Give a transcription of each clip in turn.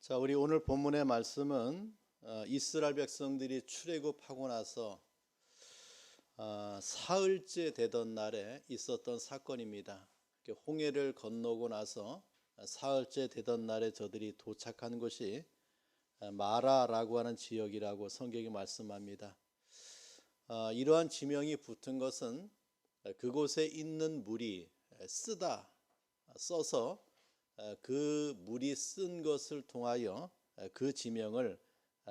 자, 우리 오늘 본문의 말씀은 이스라엘 백성들이 출애굽하고 나서 사흘째 되던 날에 있었던 사건입니다. 홍해를 건너고 나서 사흘째 되던 날에 저들이 도착한 곳이 마라라고 하는 지역이라고 성경이 말씀합니다. 이러한 지명이 붙은 것은 그곳에 있는 물이 써서 그 물이 쓴 것을 통하여 그 지명을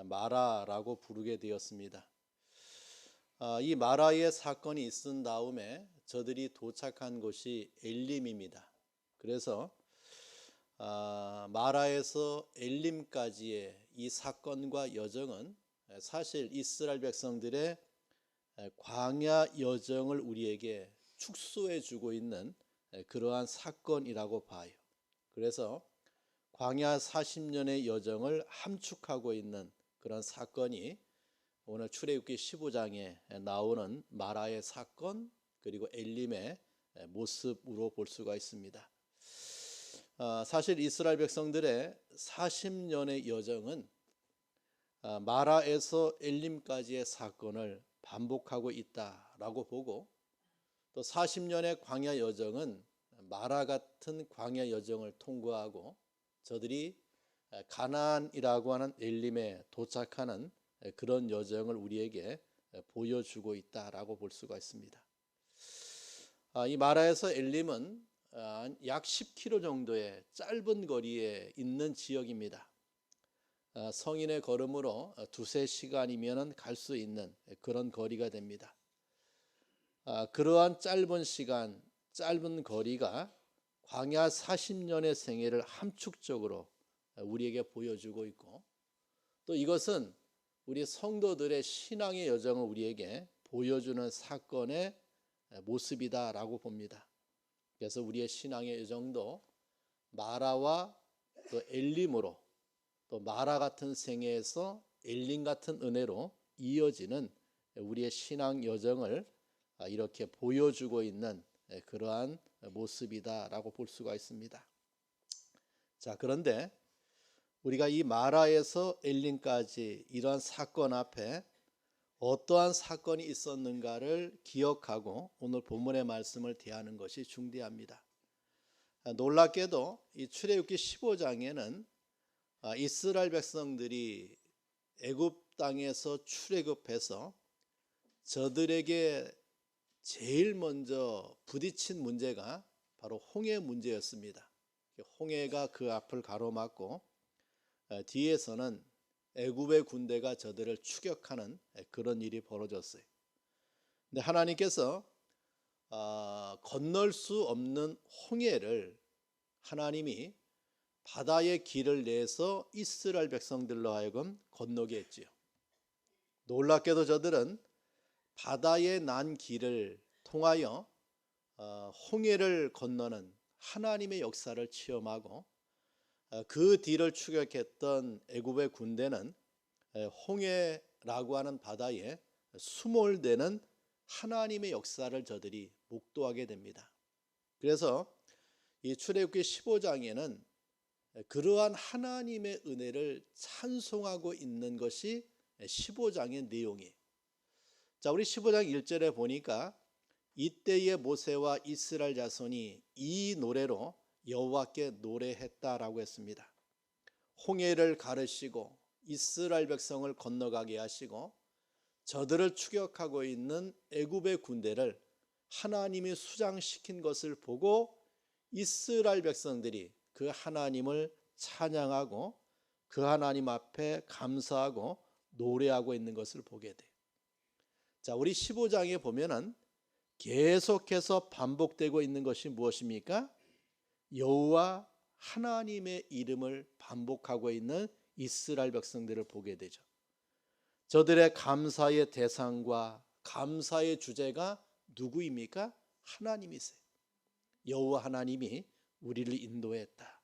마라라고 부르게 되었습니다. 이 마라의 사건이 있은 다음에 저들이 도착한 곳이 엘림입니다. 그래서 마라에서 엘림까지의 이 사건과 여정은 사실 이스라엘 백성들의 광야 여정을 우리에게 축소해 주고 있는 그러한 사건이라고 봐요. 그래서 광야 40년의 여정을 함축하고 있는 그런 사건이 오늘 출애굽기 15장에 나오는 마라의 사건 그리고 엘림의 모습으로 볼 수가 있습니다. 사실 이스라엘 백성들의 40년의 여정은 마라에서 엘림까지의 사건을 반복하고 있다라고 보고, 또 40년의 광야 여정은 마라 같은 광야 여정을 통과하고 저들이 가나안이라고 하는 엘림에 도착하는 그런 여정을 우리에게 보여주고 있다라고 볼 수가 있습니다. 이 마라에서 엘림은 약 10km 정도의 짧은 거리에 있는 지역입니다. 성인의 걸음으로 두세 시간이면 갈 수 있는 그런 거리가 됩니다. 그러한 짧은 거리가 광야 40년의 생애를 함축적으로 우리에게 보여주고 있고, 또 이것은 우리 성도들의 신앙의 여정을 우리에게 보여주는 사건의 모습이다라고 봅니다. 그래서 우리의 신앙의 여정도 마라와 또 엘림으로, 또 마라 같은 생애에서 엘림 같은 은혜로 이어지는 우리의 신앙 여정을 이렇게 보여주고 있는 그러한 모습이다라고 볼 수가 있습니다. 자, 그런데 우리가 이 마라에서 엘림까지 이러한 사건 앞에 어떠한 사건이 있었는가를 기억하고 오늘 본문의 말씀을 대하는 것이 중대합니다. 놀랍게도 이 출애굽기 15장에는 이스라엘 백성들이 애굽 땅에서 출애굽해서 저들에게 제일 먼저 부딪힌 문제가 바로 홍해 문제였습니다. 홍해가 그 앞을 가로막고 뒤에서는 애굽의 군대가 저들을 추격하는 그런 일이 벌어졌어요. 근데 하나님께서 건널 수 없는 홍해를 하나님이 바다의 길을 내서 이스라엘 백성들로 하여금 건너게 했지요. 놀랍게도 저들은 바다에 난 길을 통하여 홍해를 건너는 하나님의 역사를 체험하고, 그 뒤를 추격했던 애굽의 군대는 홍해라고 하는 바다에 수몰되는 하나님의 역사를 저들이 목도하게 됩니다. 그래서 이 출애굽기 15장에는 그러한 하나님의 은혜를 찬송하고 있는 것이 15장의 내용이에요. 자, 우리 15장 1절에 보니까 이때의 모세와 이스라엘 자손이 이 노래로 여호와께 노래했다라고 했습니다. 홍해를 가르시고 이스라엘 백성을 건너가게 하시고 저들을 추격하고 있는 애굽의 군대를 하나님이 수장시킨 것을 보고 이스라엘 백성들이 그 하나님을 찬양하고 그 하나님 앞에 감사하고 노래하고 있는 것을 보게 돼요. 자, 우리 15장에 보면은 계속해서 반복되고 있는 것이 무엇입니까? 여호와 하나님의 이름을 반복하고 있는 이스라엘 백성들을 보게 되죠. 저들의 감사의 대상과 감사의 주제가 누구입니까? 하나님이세요. 여호와 하나님이 우리를 인도했다.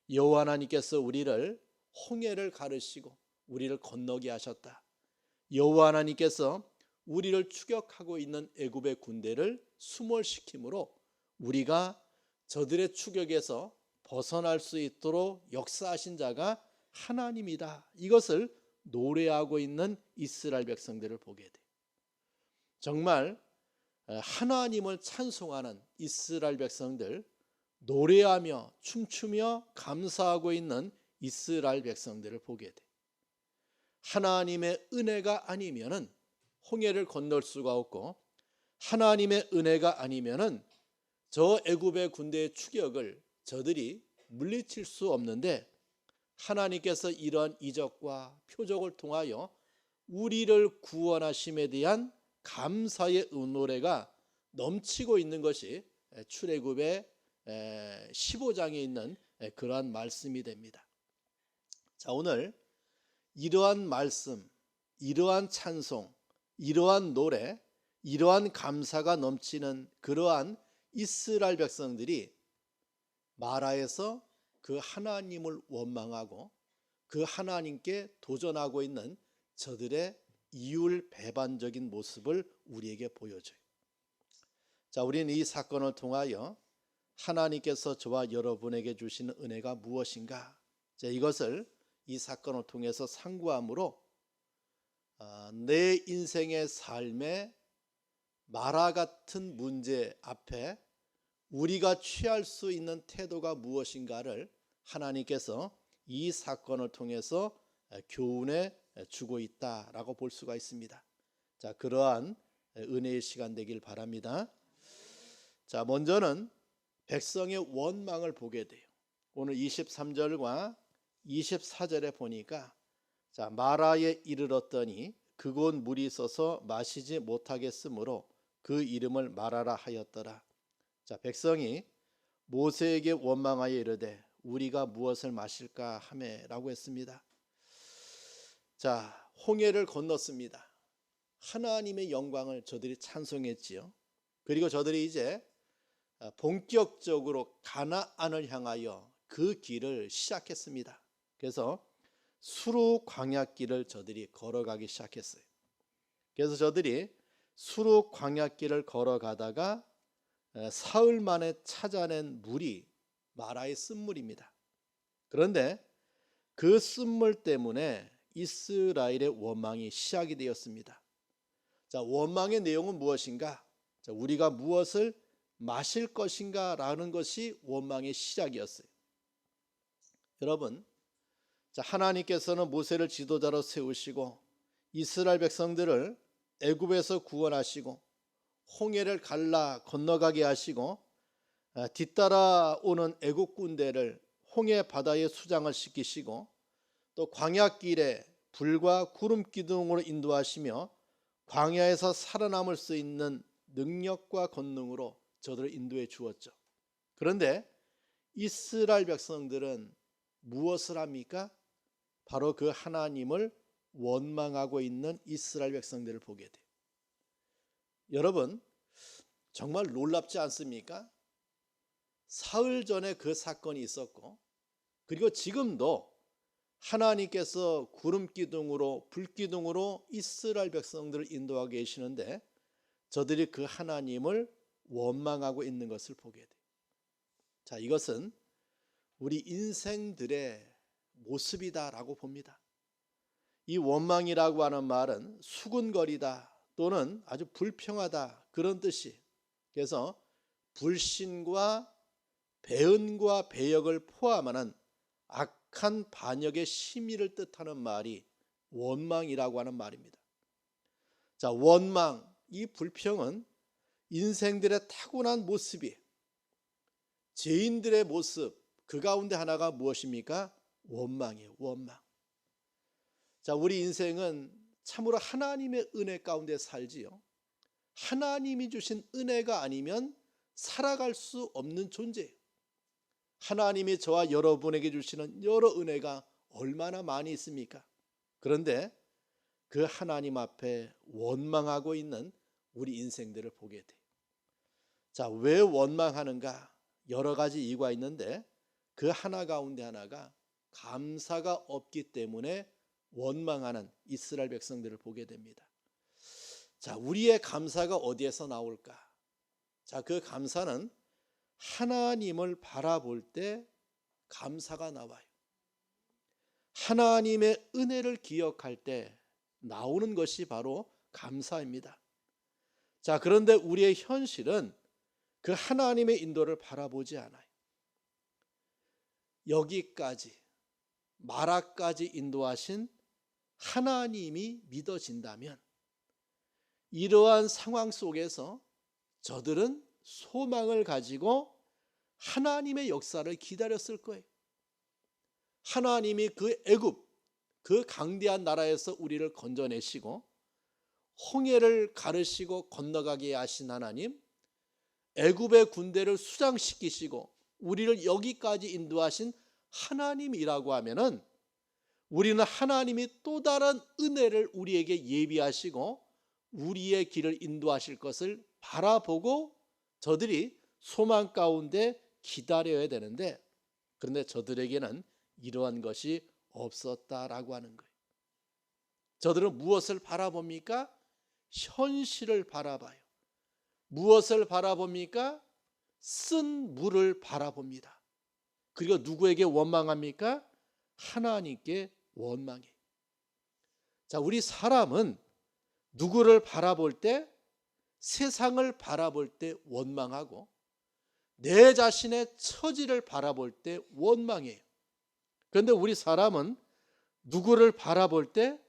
여호와 하나님께서 우리를 홍해를 가르시고 우리를 건너게 하셨다. 여호와 하나님께서 우리를 추격하고 있는 애굽의 군대를 수몰시킴으로 우리가 저들의 추격에서 벗어날 수 있도록 역사하신 자가 하나님이다. 이것을 노래하고 있는 이스라엘 백성들을 보게 돼요. 정말 하나님을 찬송하는 이스라엘 백성들, 노래하며 춤추며 감사하고 있는 이스라엘 백성들을 보게 돼요. 하나님의 은혜가 아니면은 홍해를 건널 수가 없고, 하나님의 은혜가 아니면은 저 애굽의 군대의 추격을 저들이 물리칠 수 없는데, 하나님께서 이러한 이적과 표적을 통하여 우리를 구원하심에 대한 감사의 노래가 넘치고 있는 것이 출애굽의 15장에 있는 그러한 말씀이 됩니다. 자, 오늘 이러한 말씀, 이러한 찬송, 이러한 노래, 이러한 감사가 넘치는 그러한 이스라엘 백성들이 마라에서 그 하나님을 원망하고 그 하나님께 도전하고 있는 저들의 이율배반적인 모습을 우리에게 보여줘요. 자, 우리는 이 사건을 통하여 하나님께서 저와 여러분에게 주시는 은혜가 무엇인가? 자, 이것을 이 사건을 통해서 상고함으로 내 인생의 삶에 마라 같은 문제 앞에 우리가 취할 수 있는 태도가 무엇인가를 하나님께서 이 사건을 통해서 교훈해 주고 있다라고 볼 수가 있습니다. 자, 그러한 은혜의 시간 되길 바랍니다. 자, 먼저는 백성의 원망을 보게 돼요. 오늘 23절과 24절에 보니까, 자, 마라에 이르렀더니 그곳 물이 있어서 마시지 못하겠으므로 그 이름을 마라라 하였더라. 자, 백성이 모세에게 원망하여 이르되 우리가 무엇을 마실까 하매라고 했습니다. 자, 홍해를 건넜습니다. 하나님의 영광을 저들이 찬송했지요. 그리고 저들이 이제 본격적으로 가나안을 향하여 그 길을 시작했습니다. 그래서 수르 광야길을 저들이 걸어가기 시작했어요. 그래서 저들이 수르 광야길을 걸어가다가 사흘 만에 찾아낸 물이 마라의 쓴물입니다. 그런데 그 쓴물 때문에 이스라엘의 원망이 시작이 되었습니다. 자, 원망의 내용은 무엇인가? 자, 우리가 무엇을 마실 것인가 라는 것이 원망의 시작이었어요. 여러분, 자, 하나님께서는 모세를 지도자로 세우시고 이스라엘 백성들을 애굽에서 구원하시고 홍해를 갈라 건너가게 하시고 뒤따라 오는 애국 군대를 홍해 바다에 수장을 시키시고 또 광야길에 불과 구름 기둥으로 인도하시며 광야에서 살아남을 수 있는 능력과 권능으로 저들을 인도해 주었죠. 그런데 이스라엘 백성들은 무엇을 합니까? 바로 그 하나님을 원망하고 있는 이스라엘 백성들을 보게 돼요. 여러분, 정말 놀랍지 않습니까? 사흘 전에 그 사건이 있었고, 그리고 지금도 하나님께서 구름 기둥으로 불 기둥으로 이스라엘 백성들을 인도하고 계시는데 저들이 그 하나님을 원망하고 있는 것을 보게 돼요. 자, 이것은 우리 인생들의 모습이다라고 봅니다. 이 원망이라고 하는 말은 수군거리다 또는 아주 불평하다 그런 뜻이, 그래서 불신과 배은과 배역을 포함하는 악한 반역의 심의를 뜻하는 말이 원망이라고 하는 말입니다. 자, 원망, 이 불평은 인생들의 타고난 모습이, 죄인들의 모습, 그 가운데 하나가 무엇입니까? 원망이에요. 원망. 자, 우리 인생은 참으로 하나님의 은혜 가운데 살지요. 하나님이 주신 은혜가 아니면 살아갈 수 없는 존재예요. 하나님이 저와 여러분에게 주시는 여러 은혜가 얼마나 많이 있습니까? 그런데 그 하나님 앞에 원망하고 있는 우리 인생들을 보게 돼요. 자, 왜 원망하는가? 여러 가지 이유가 있는데 그 하나 가운데 하나가 감사가 없기 때문에 원망하는 이스라엘 백성들을 보게 됩니다. 자, 우리의 감사가 어디에서 나올까? 자, 그 감사는 하나님을 바라볼 때 감사가 나와요. 하나님의 은혜를 기억할 때 나오는 것이 바로 감사입니다. 자, 그런데 우리의 현실은 그 하나님의 인도를 바라보지 않아요. 여기까지 마라까지 인도하신 하나님이 믿어진다면 이러한 상황 속에서 저들은 소망을 가지고 하나님의 역사를 기다렸을 거예요. 하나님이 그 애굽, 그 강대한 나라에서 우리를 건져내시고 홍해를 가르시고 건너가게 하신 하나님, 애굽의 군대를 수장시키시고 우리를 여기까지 인도하신 하나님이라고 하면은 우리는 하나님이 또 다른 은혜를 우리에게 예비하시고 우리의 길을 인도하실 것을 바라보고 저들이 소망 가운데 기다려야 되는데, 그런데 저들에게는 이러한 것이 없었다라고 하는 거예요. 저들은 무엇을 바라봅니까? 현실을 바라봐요. 무엇을 바라봅니까? 쓴 물을 바라봅니다. 그리고 누구에게 원망합니까? 하나님께 원망해요. 자, 우리 사람은 누구를 바라볼 때, 세상을 바라볼 때 원망하고 내 자신의 처지를 바라볼 때 원망해요. 그런데 우리 사람은 누구를 바라볼 때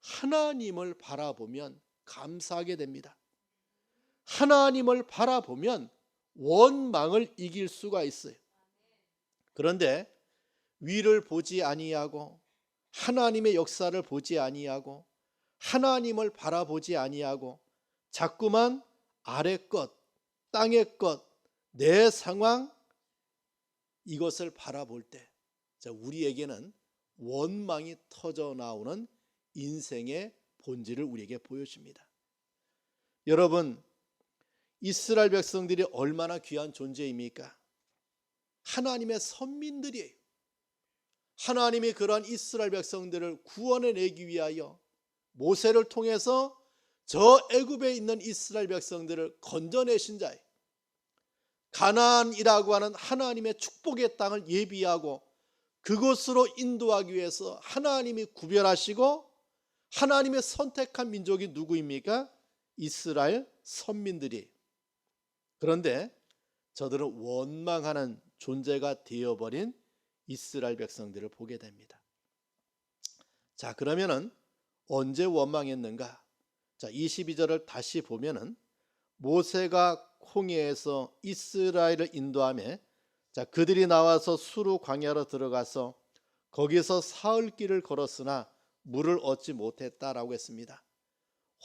하나님을 바라보면 감사하게 됩니다. 하나님을 바라보면 원망을 이길 수가 있어요. 그런데 위를 보지 아니하고 하나님의 역사를 보지 아니하고 하나님을 바라보지 아니하고 자꾸만 아래 것, 땅의 것, 내 상황, 이것을 바라볼 때 우리에게는 원망이 터져 나오는 인생의 본질을 우리에게 보여줍니다. 여러분, 이스라엘 백성들이 얼마나 귀한 존재입니까? 하나님의 선민들이에요. 하나님이 그러한 이스라엘 백성들을 구원해내기 위하여 모세를 통해서 저 애굽에 있는 이스라엘 백성들을 건져내신 자예요. 가나안이라고 하는 하나님의 축복의 땅을 예비하고 그곳으로 인도하기 위해서 하나님이 구별하시고 하나님의 선택한 민족이 누구입니까? 이스라엘 선민들이에요. 그런데 저들은 원망하는 존재가 되어버린 이스라엘 백성들을 보게 됩니다. 자, 그러면은 언제 원망했는가? 자, 22절을 다시 보면은 모세가 홍해에서 이스라엘을 인도하며 자, 그들이 나와서 수르 광야로 들어가서 거기서 사흘길을 걸었으나 물을 얻지 못했다라고 했습니다.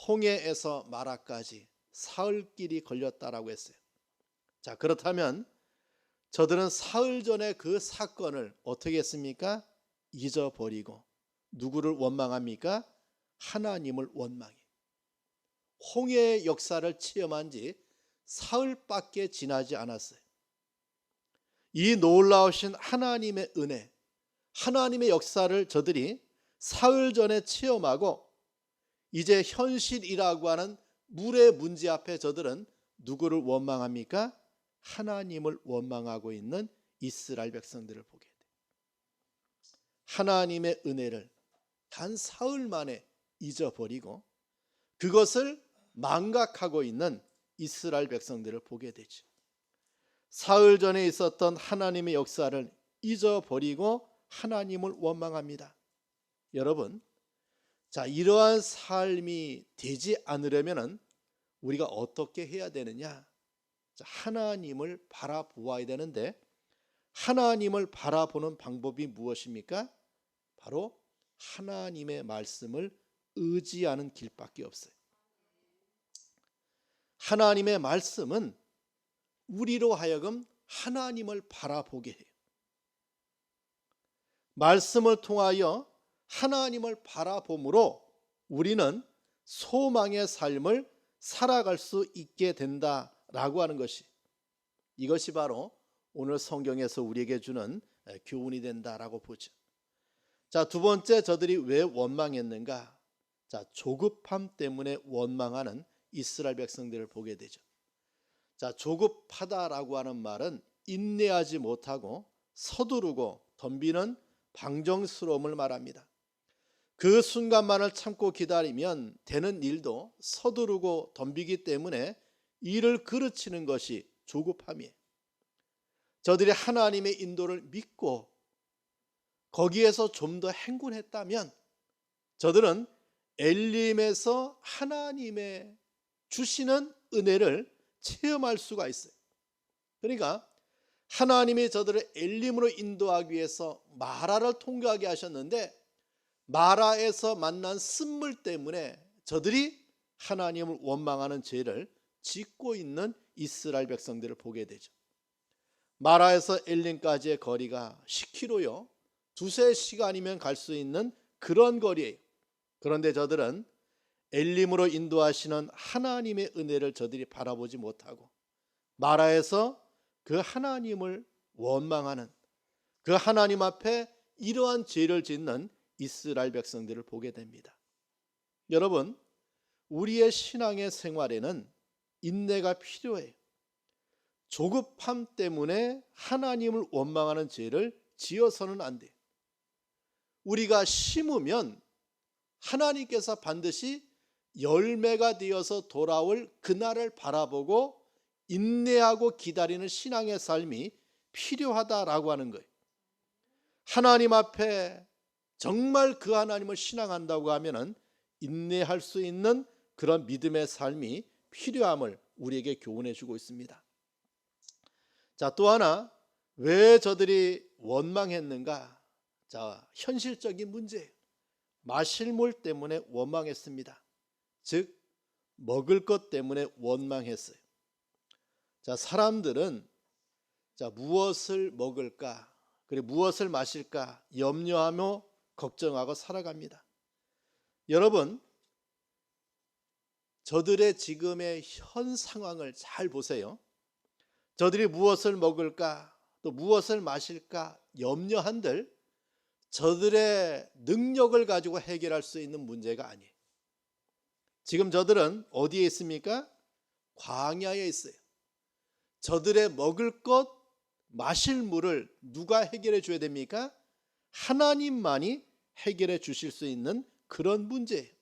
홍해에서 마라까지 사흘길이 걸렸다라고 했어요. 자, 그렇다면 저들은 사흘 전에 그 사건을 어떻게 했습니까? 잊어버리고 누구를 원망합니까? 하나님을 원망해. 홍해의 역사를 체험한 지 사흘밖에 지나지 않았어요. 이 놀라우신 하나님의 은혜, 하나님의 역사를 저들이 사흘 전에 체험하고 이제 현실이라고 하는 물의 문제 앞에 저들은 누구를 원망합니까? 하나님을 원망하고 있는 이스라엘 백성들을 보게 돼요. 하나님의 은혜를 단 사흘 만에 잊어버리고 그것을 망각하고 있는 이스라엘 백성들을 보게 되죠. 사흘 전에 있었던 하나님의 역사를 잊어버리고 하나님을 원망합니다. 여러분, 자, 이러한 삶이 되지 않으려면 우리가 어떻게 해야 되느냐? 자, 하나님을 바라보아야 되는데 하나님을 바라보는 방법이 무엇입니까? 바로 하나님의 말씀을 의지하는 길밖에 없어요. 하나님의 말씀은 우리로 하여금 하나님을 바라보게 해요. 말씀을 통하여 하나님을 바라봄으로 우리는 소망의 삶을 살아갈 수 있게 된다라고 하는 것이, 이것이 바로 오늘 성경에서 우리에게 주는 교훈이 된다라고 보죠. 자, 두 번째, 저들이 왜 원망했는가? 자, 조급함 때문에 원망하는 이스라엘 백성들을 보게 되죠. 자, 조급하다라고 하는 말은 인내하지 못하고 서두르고 덤비는 방정스러움을 말합니다. 그 순간만을 참고 기다리면 되는 일도 서두르고 덤비기 때문에 일을 그르치는 것이 조급함이에요. 저들이 하나님의 인도를 믿고 거기에서 좀 더 행군했다면 저들은 엘림에서 하나님의 주시는 은혜를 체험할 수가 있어요. 그러니까 하나님이 저들을 엘림으로 인도하기 위해서 마라를 통과하게 하셨는데 마라에서 만난 쓴물 때문에 저들이 하나님을 원망하는 죄를 짓고 있는 이스라엘 백성들을 보게 되죠. 마라에서 엘림까지의 거리가 10km요. 두세 시간이면 갈 수 있는 그런 거리예요. 그런데 저들은 엘림으로 인도하시는 하나님의 은혜를 저들이 바라보지 못하고 마라에서 그 하나님을 원망하는, 그 하나님 앞에 이러한 죄를 짓는 이스라엘 백성들을 보게 됩니다. 여러분, 우리의 신앙의 생활에는 인내가 필요해요. 조급함 때문에 하나님을 원망하는 죄를 지어서는 안 돼요. 우리가 심으면 하나님께서 반드시 열매가 되어서 돌아올 그날을 바라보고 인내하고 기다리는 신앙의 삶이 필요하다라고 하는 거예요. 하나님 앞에 정말 그 하나님을 신앙한다고 하면은 인내할 수 있는 그런 믿음의 삶이 필요함을 우리에게 교훈해 주고 있습니다. 자, 또 하나, 왜 저들이 원망했는가? 자, 현실적인 문제예요. 마실 물 때문에 원망했습니다. 즉 먹을 것 때문에 원망했어요. 자, 사람들은 무엇을 먹을까, 그리고 무엇을 마실까 염려하며 걱정하고 살아갑니다. 여러분, 저들의 지금의 현 상황을 잘 보세요. 저들이 무엇을 먹을까, 또 무엇을 마실까 염려한들 저들의 능력을 가지고 해결할 수 있는 문제가 아니에요. 지금 저들은 어디에 있습니까? 광야에 있어요. 저들의 먹을 것, 마실 물을 누가 해결해 줘야 됩니까? 하나님만이 해결해 주실 수 있는 그런 문제예요.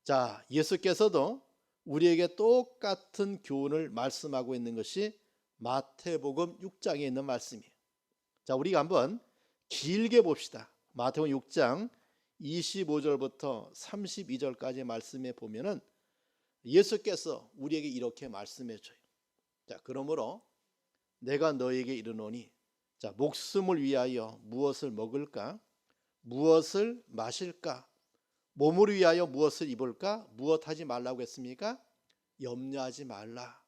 자, 예수께서도 우리에게 똑같은 교훈을 말씀하고 있는 것이 마태복음 6장에 있는 말씀이에요. 자, 우리가 한번 길게 봅시다. 마태복음 6장 25절부터 32절까지 말씀에 보면은 예수께서 우리에게 이렇게 말씀해 줘요. 자, 그러므로 내가 너에게 이르노니, 자, 목숨을 위하여 무엇을 먹을까? 무엇을 마실까? 몸을 위하여 무엇을 입을까? 무엇하지 말라고 했습니까? 염려하지 말라.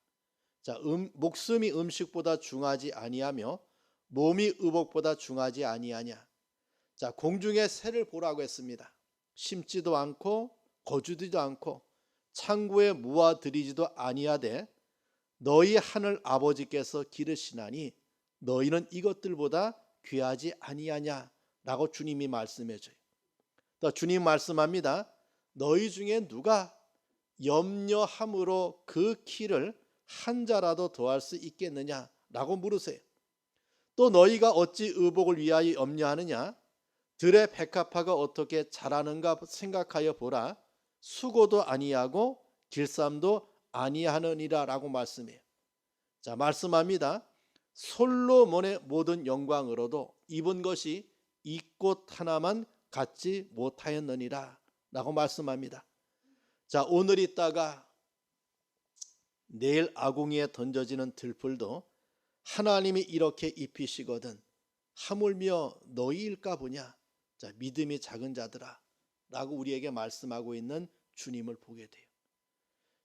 자, 목숨이 음식보다 중하지 아니하며 몸이 의복보다 중하지 아니하냐. 자, 공중의 새를 보라고 했습니다. 심지도 않고 거주지도 않고 창고에 모아들이지도 아니하되 너희 하늘 아버지께서 기르시나니 너희는 이것들보다 귀하지 아니하냐라고 주님이 말씀해 줘요. 또 주님 말씀합니다. 너희 중에 누가 염려함으로 그 키를 한 자라도 더할 수 있겠느냐라고 물으세요. 또 너희가 어찌 의복을 위하여 염려하느냐? 들의 백합화가 어떻게 자라는가 생각하여 보라. 수고도 아니하고 길쌈도 아니하느니라 라고 말씀해요. 자, 말씀합니다. 솔로몬의 모든 영광으로도 입은 것이 이 꽃 하나만 갖지 못하였느니라 라고 말씀합니다. 자, 오늘 있다가 내일 아궁이에 던져지는 들풀도 하나님이 이렇게 입히시거든 하물며 너희일까 보냐. 자, 믿음이 작은 자들아 라고 우리에게 말씀하고 있는 주님을 보게 돼요.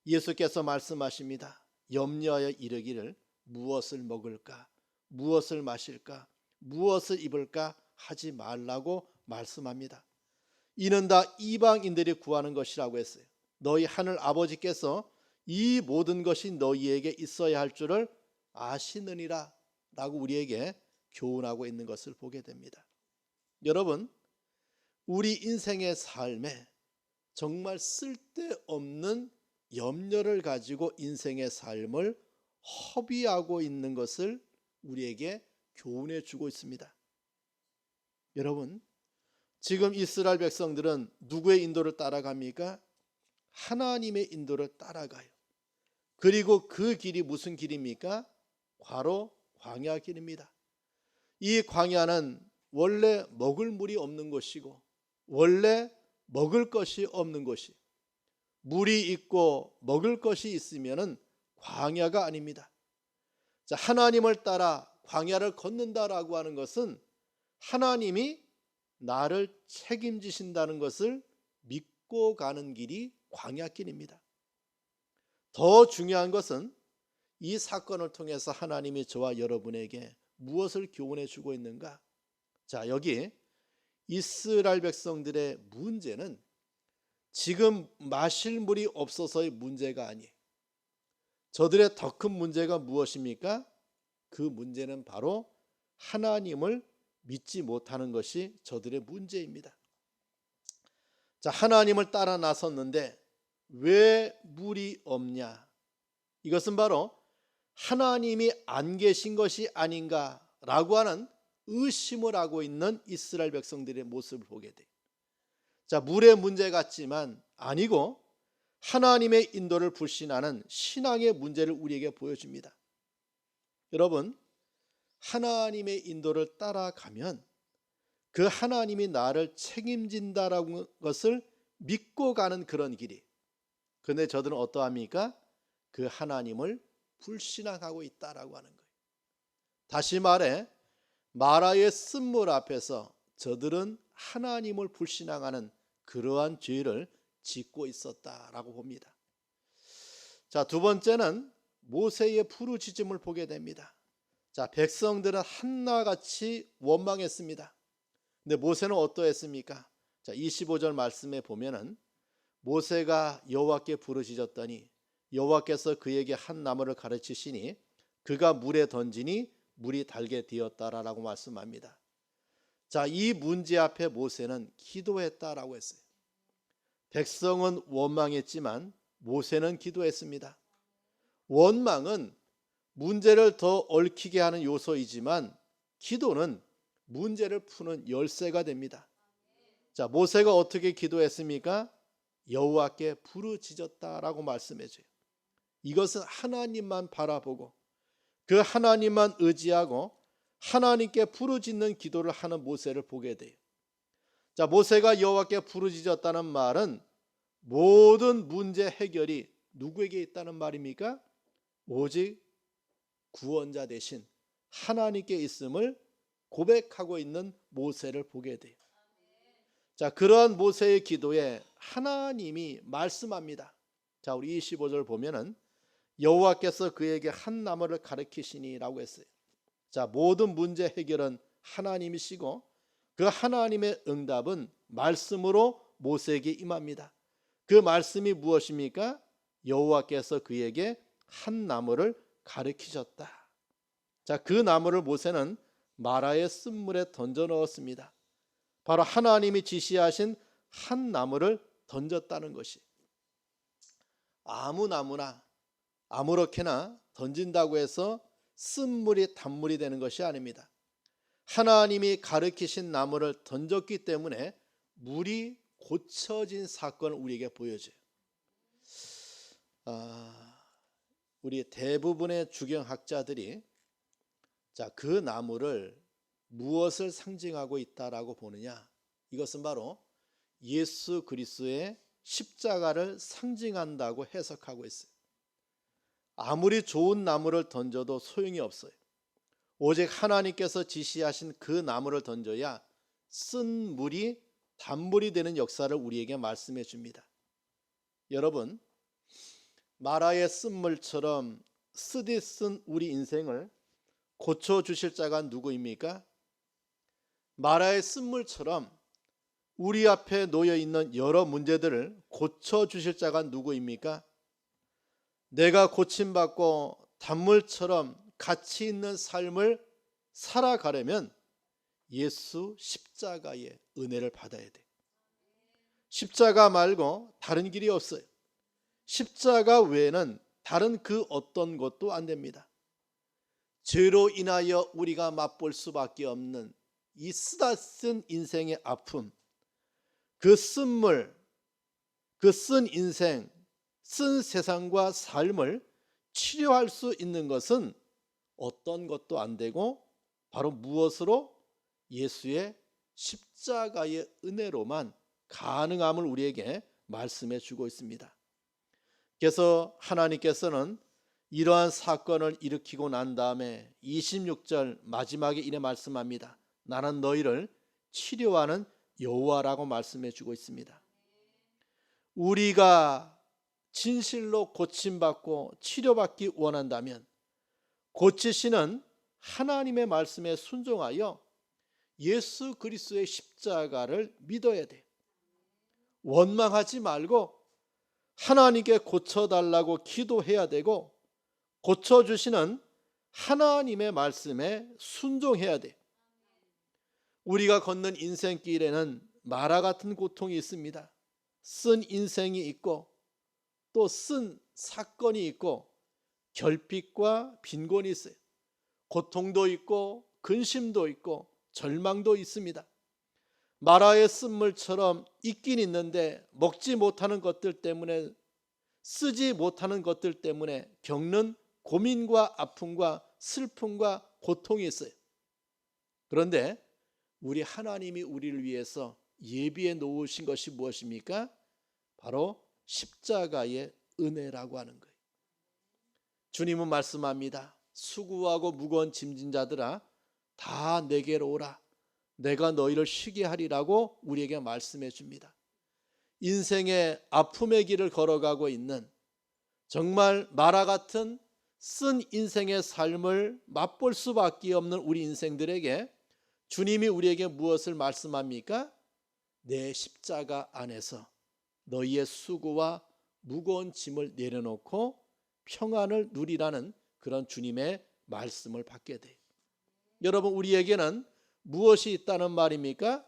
예수께서 말씀하십니다. 염려하여 이르기를 무엇을 먹을까, 무엇을 마실까, 무엇을 입을까 하지 말라고 말씀합니다. 이는 다 이방인들이 구하는 것이라고 했어요. 너희 하늘 아버지께서 이 모든 것이 너희에게 있어야 할 줄을 아시느니라 라고 우리에게 교훈하고 있는 것을 보게 됩니다. 여러분, 우리 인생의 삶에 정말 쓸데없는 염려를 가지고 인생의 삶을 허비하고 있는 것을 우리에게 교훈해 주고 있습니다. 여러분, 지금 이스라엘 백성들은 누구의 인도를 따라갑니까? 하나님의 인도를 따라가요. 그리고 그 길이 무슨 길입니까? 바로 광야 길입니다. 이 광야는 원래 먹을 물이 없는 곳이고 원래 먹을 것이 없는 곳이, 물이 있고 먹을 것이 있으면은 광야가 아닙니다. 자, 하나님을 따라 광야를 걷는다라고 하는 것은 하나님이 나를 책임지신다는 것을 믿고 가는 길이 광야길입니다. 더 중요한 것은 이 사건을 통해서 하나님이 저와 여러분에게 무엇을 교훈해 주고 있는가? 자, 여기 이스라엘 백성들의 문제는 지금 마실 물이 없어서의 문제가 아니에요. 저들의 더 큰 문제가 무엇입니까? 그 문제는 바로 하나님을 믿지 못하는 것이 저들의 문제입니다. 자, 하나님을 따라 나섰는데 왜 물이 없냐? 이것은 바로 하나님이 안 계신 것이 아닌가라고 하는 의심을 하고 있는 이스라엘 백성들의 모습을 보게 돼요. 자, 물의 문제 같지만 아니고 하나님의 인도를 불신하는 신앙의 문제를 우리에게 보여줍니다. 여러분, 하나님의 인도를 따라가면 그 하나님이 나를 책임진다라는 것을 믿고 가는 그런 길이. 그런데 저들은 어떠합니까? 그 하나님을 불신앙하고 있다라고 하는 거예요. 다시 말해 마라의 쓴물 앞에서 저들은 하나님을 불신앙하는 그러한 죄를 짓고 있었다라고 봅니다. 자, 두 번째는 모세의 부르짖음을 보게 됩니다. 자, 백성들은 한나같이 원망했습니다. 근데 모세는 어떠했습니까? 자, 25절 말씀에 보면은 모세가 여호와께 부르짖었더니 여호와께서 그에게 한 나무를 가르치시니 그가 물에 던지니 물이 달게 되었다라고 말씀합니다. 자, 이 문제 앞에 모세는 기도했다라고 했어요. 백성은 원망했지만 모세는 기도했습니다. 원망은 문제를 더 얽히게 하는 요소이지만 기도는 문제를 푸는 열쇠가 됩니다. 자, 모세가 어떻게 기도했습니까? 여호와께 부르짖었다라고 말씀해줘요. 이것은 하나님만 바라보고 그 하나님만 의지하고 하나님께 부르짖는 기도를 하는 모세를 보게 돼요. 자, 모세가 여호와께 부르짖었다는 말은 모든 문제 해결이 누구에게 있다는 말입니까? 오직 구원자 대신 하나님께 있음을 고백하고 있는 모세를 보게 돼요. 자, 그러한 모세의 기도에 하나님이 말씀합니다. 자, 우리 25절 보면은 여호와께서 그에게 한 나무를 가르치시니라고 했어요. 자, 모든 문제 해결은 하나님이시고 그 하나님의 응답은 말씀으로 모세에게 임합니다. 그 말씀이 무엇입니까? 여호와께서 그에게 한 나무를 가르치셨다. 자, 그 나무를 모세는 마라의 쓴물에 던져 넣었습니다. 바로 하나님이 지시하신 한 나무를 던졌다는 것이, 아무 나무나 아무렇게나 던진다고 해서 쓴물이 단물이 되는 것이 아닙니다. 하나님이 가르치신 나무를 던졌기 때문에 물이 고쳐진 사건을 우리에게 보여줘요. 우리 대부분의 주경학자들이 자, 그 나무를 무엇을 상징하고 있다라고 보느냐? 이것은 바로 예수 그리스도의 십자가를 상징한다고 해석하고 있어요. 아무리 좋은 나무를 던져도 소용이 없어요. 오직 하나님께서 지시하신 그 나무를 던져야 쓴 물이 단물이 되는 역사를 우리에게 말씀해 줍니다. 여러분, 마라의 쓴물처럼 쓰디 쓴 우리 인생을 고쳐주실 자가 누구입니까? 마라의 쓴물처럼 우리 앞에 놓여있는 여러 문제들을 고쳐주실 자가 누구입니까? 내가 고침받고 단물처럼 가치 있는 삶을 살아가려면 예수 십자가의 은혜를 받아야 돼. 십자가 말고 다른 길이 없어요. 십자가 외에는 다른 그 어떤 것도 안 됩니다. 죄로 인하여 우리가 맛볼 수밖에 없는 이 쓰다 쓴 인생의 아픔, 그 쓴물, 그 쓴 인생, 쓴 세상과 삶을 치료할 수 있는 것은 어떤 것도 안 되고 바로 무엇으로? 예수의 십자가의 은혜로만 가능함을 우리에게 말씀해 주고 있습니다. 그래서 하나님께서는 이러한 사건을 일으키고 난 다음에 26절 마지막에 이래 말씀합니다. 나는 너희를 치료하는 여호와라고 말씀해 주고 있습니다. 우리가 진실로 고침받고 치료받기 원한다면 고치시는 하나님의 말씀에 순종하여 예수 그리스도의 십자가를 믿어야 돼. 원망하지 말고 하나님께 고쳐달라고 기도해야 되고 고쳐주시는 하나님의 말씀에 순종해야 돼. 우리가 걷는 인생길에는 마라 같은 고통이 있습니다. 쓴 인생이 있고 또 쓴 사건이 있고 결핍과 빈곤이 있어요. 고통도 있고 근심도 있고 절망도 있습니다. 마라의 쓴물처럼 있긴 있는데 먹지 못하는 것들 때문에, 쓰지 못하는 것들 때문에 겪는 고민과 아픔과 슬픔과 고통이 있어요. 그런데 우리 하나님이 우리를 위해서 예비해 놓으신 것이 무엇입니까? 바로 십자가의 은혜라고 하는 거예요. 주님은 말씀합니다. 수고하고 무거운 짐진 자들아 다 내게로 오라. 내가 너희를 쉬게 하리라고 우리에게 말씀해 줍니다. 인생의 아픔의 길을 걸어가고 있는 정말 마라 같은 쓴 인생의 삶을 맛볼 수밖에 없는 우리 인생들에게 주님이 우리에게 무엇을 말씀합니까? 내 십자가 안에서 너희의 수고와 무거운 짐을 내려놓고 평안을 누리라는 그런 주님의 말씀을 받게 돼요. 여러분, 우리에게는 무엇이 있다는 말입니까?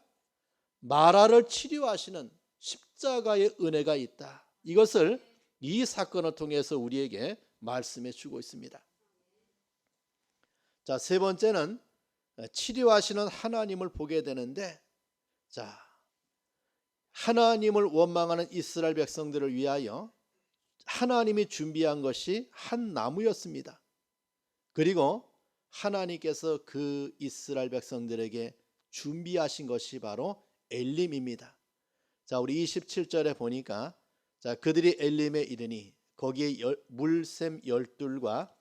마라를 치료하시는 십자가의 은혜가 있다. 이것을 이 사건을 통해서 우리에게 말씀해 주고 있습니다. 자, 세 번째는 치료하시는 하나님을 보게 되는데, 자, 하나님을 원망하는 이스라엘 백성들을 위하여 하나님이 준비한 것이 한 나무였습니다. 그리고 하나님께서 그 이스라엘 백성들에게 준비하신 것이 바로 엘림입니다. 자, 우리 27절에 보니까 자, 그들이 엘림에 이르니 거기에 물샘 12과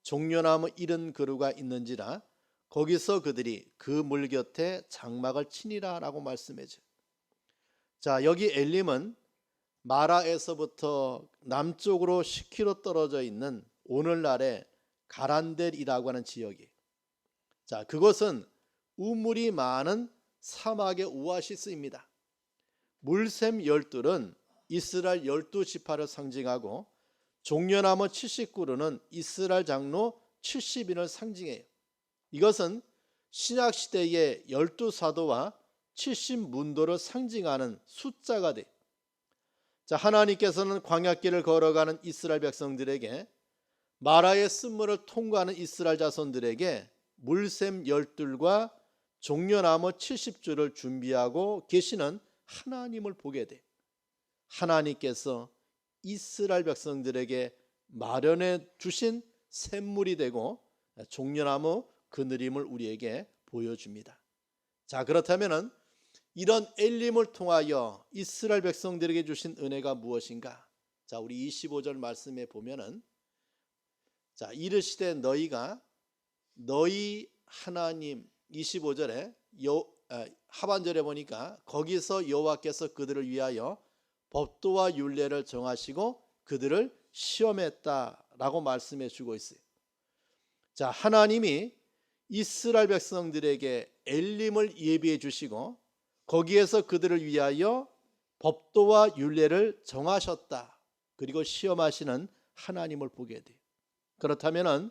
종려나무 70그루가 있는지라 거기서 그들이 그 물 곁에 장막을 치니라 라고 말씀해 줘요. 자, 여기 엘림은 마라에서부터 남쪽으로 10km 떨어져 있는 오늘날의 가란델이라고 하는 지역이에요. 자, 그것은 우물이 많은 사막의 오아시스입니다. 물샘 12은 이스라엘 12지파를 상징하고 종려나무 70그루는 이스라엘 장로 70인을 상징해요. 이것은 신약시대의 12사도와 70문도를 상징하는 숫자가 돼요. 자, 하나님께서는 광야길을 걸어가는 이스라엘 백성들에게 마라의 쓴물을 통과하는 이스라엘 자손들에게 물샘 12과 종려나무 70주를 준비하고 계시는 하나님을 보게 돼. 하나님께서 이스라엘 백성들에게 마련해 주신 샘물이 되고 종려나무 그늘임을 우리에게 보여줍니다. 자, 그렇다면은 이런 엘림을 통하여 이스라엘 백성들에게 주신 은혜가 무엇인가? 자, 우리 25절 말씀에 보면은 자, 이르시되 너희가 너희 하나님, 25절에 하반절에 보니까 거기서 여호와께서 그들을 위하여 법도와 율례를 정하시고 그들을 시험했다라고 말씀해 주고 있어요. 자, 하나님이 이스라엘 백성들에게 엘림을 예비해 주시고 거기에서 그들을 위하여 법도와 율례를 정하셨다. 그리고 시험하시는 하나님을 보게 돼요. 그렇다면은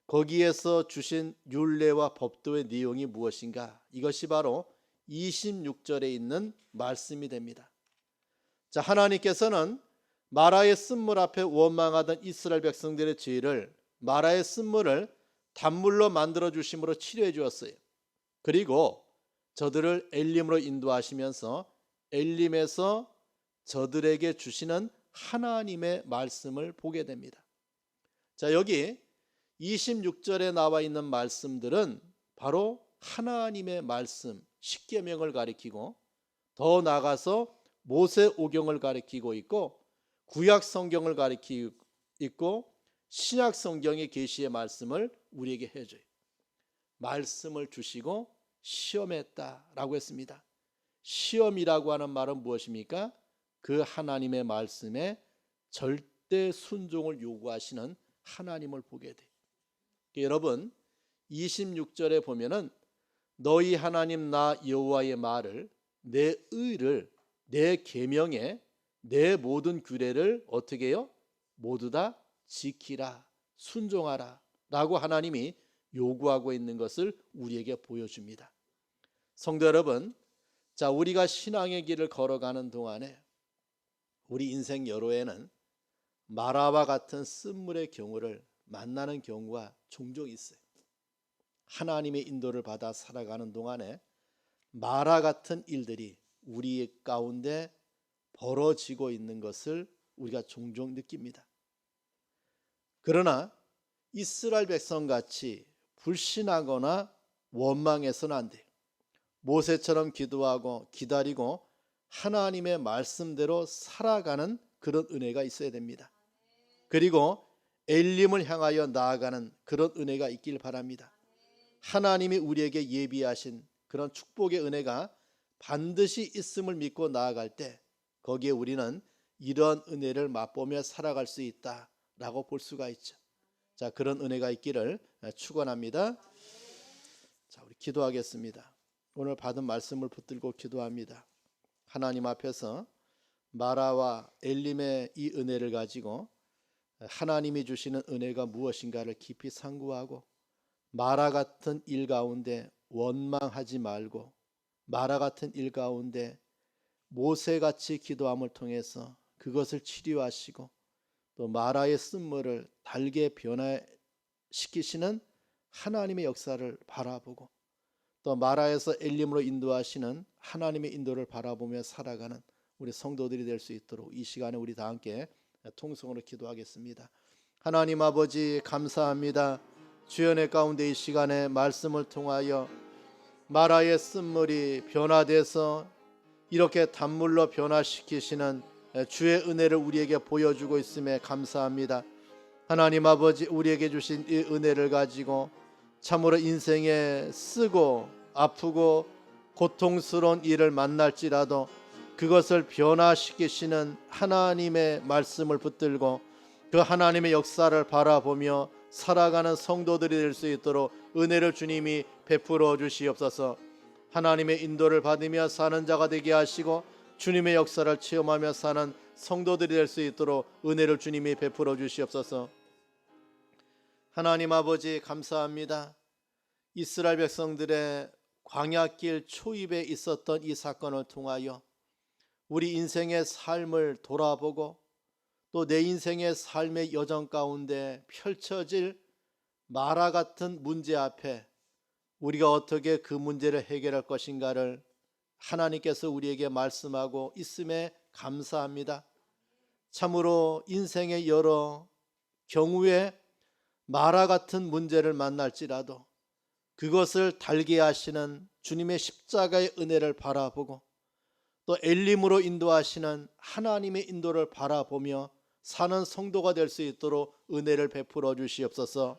거기에서 주신 율례와 법도의 내용이 무엇인가? 이것이 바로 26절에 있는 말씀이 됩니다. 자, 하나님께서는 마라의 쓴물 앞에 원망하던 이스라엘 백성들의 죄를 마라의 쓴물을 단물로 만들어 주심으로 치료해 주었어요. 그리고 저들을 엘림으로 인도하시면서 엘림에서 저들에게 주시는 하나님의 말씀을 보게 됩니다. 자, 여기 26절에 나와 있는 말씀들은 바로 하나님의 말씀, 십계명을 가리키고 더 나아가서 모세오경을 가리키고 있고 구약 성경을 가리키고 있고 신약 성경의 계시의 말씀을 우리에게 해줘요. 말씀을 주시고 시험했다라고 했습니다. 시험이라고 하는 말은 무엇입니까? 그 하나님의 말씀에 절대 순종을 요구하시는 하나님을 보게 돼요. 여러분 26절에 보면은 너희 하나님 나 여호와의 말을 내 의를 내 계명에 내 모든 규례를 어떻게 해요? 모두 다 지키라 순종하라 라고 하나님이 요구하고 있는 것을 우리에게 보여줍니다. 성도 여러분, 자, 우리가 신앙의 길을 걸어가는 동안에 우리 인생 여로에는 마라와 같은 쓴물의 경우를 만나는 경우가 종종 있어요. 하나님의 인도를 받아 살아가는 동안에 마라 같은 일들이 우리 가운데 벌어지고 있는 것을 우리가 종종 느낍니다. 그러나 이스라엘 백성같이 불신하거나 원망해서는 안 돼요. 모세처럼 기도하고 기다리고 하나님의 말씀대로 살아가는 그런 은혜가 있어야 됩니다. 그리고 엘림을 향하여 나아가는 그런 은혜가 있길 바랍니다. 하나님이 우리에게 예비하신 그런 축복의 은혜가 반드시 있음을 믿고 나아갈 때 거기에 우리는 이런 은혜를 맛보며 살아갈 수 있다라고 볼 수가 있죠. 자, 그런 은혜가 있기를 축원합니다. 자, 우리 기도하겠습니다. 오늘 받은 말씀을 붙들고 기도합니다. 하나님 앞에서 마라와 엘림의 이 은혜를 가지고 하나님이 주시는 은혜가 무엇인가를 깊이 상고하고 마라 같은 일 가운데 원망하지 말고 마라 같은 일 가운데 모세같이 기도함을 통해서 그것을 치료하시고 또 마라의 쓴물을 달게 변화시키시는 하나님의 역사를 바라보고 또 마라에서 엘림으로 인도하시는 하나님의 인도를 바라보며 살아가는 우리 성도들이 될 수 있도록 이 시간에 우리 다 함께 통성으로 기도하겠습니다. 하나님 아버지 감사합니다. 주연의 가운데 이 시간에 말씀을 통하여 마라의 쓴물이 변화돼서 이렇게 단물로 변화시키시는 주의 은혜를 우리에게 보여주고 있음에 감사합니다. 하나님 아버지 우리에게 주신 이 은혜를 가지고 참으로 인생에 쓰고 아프고 고통스러운 일을 만날지라도 그것을 변화시키시는 하나님의 말씀을 붙들고 그 하나님의 역사를 바라보며 살아가는 성도들이 될 수 있도록 은혜를 주님이 베풀어 주시옵소서. 하나님의 인도를 받으며 사는 자가 되게 하시고 주님의 역사를 체험하며 사는 성도들이 될 수 있도록 은혜를 주님이 베풀어 주시옵소서. 하나님 아버지 감사합니다. 이스라엘 백성들의 광야길 초입에 있었던 이 사건을 통하여 우리 인생의 삶을 돌아보고 또 내 인생의 삶의 여정 가운데 펼쳐질 마라 같은 문제 앞에 우리가 어떻게 그 문제를 해결할 것인가를 하나님께서 우리에게 말씀하고 있음에 감사합니다. 참으로 인생의 여러 경우에 마라 같은 문제를 만날지라도 그것을 달게 하시는 주님의 십자가의 은혜를 바라보고 또 엘림으로 인도하시는 하나님의 인도를 바라보며 사는 성도가 될 수 있도록 은혜를 베풀어 주시옵소서.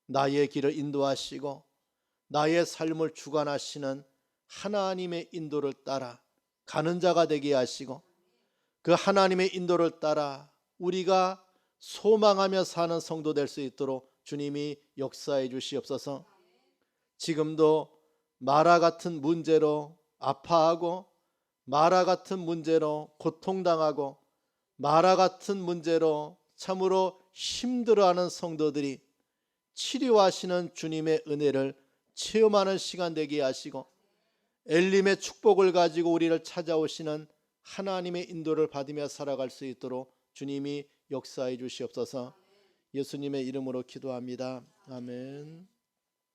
나의 길을 인도하시고 나의 삶을 주관하시는 하나님의 인도를 따라 가는 자가 되게 하시고 그 하나님의 인도를 따라 우리가 소망하며 사는 성도 될 수 있도록 주님이 역사해 주시옵소서. 지금도 마라 같은 문제로 아파하고 마라 같은 문제로 고통당하고 마라 같은 문제로 참으로 힘들어하는 성도들이 치료하시는 주님의 은혜를 체험하는 시간 되게 하시고 엘림의 축복을 가지고 우리를 찾아오시는 하나님의 인도를 받으며 살아갈 수 있도록 주님이 역사해 주시옵소서. 예수님의 이름으로 기도합니다. 아멘.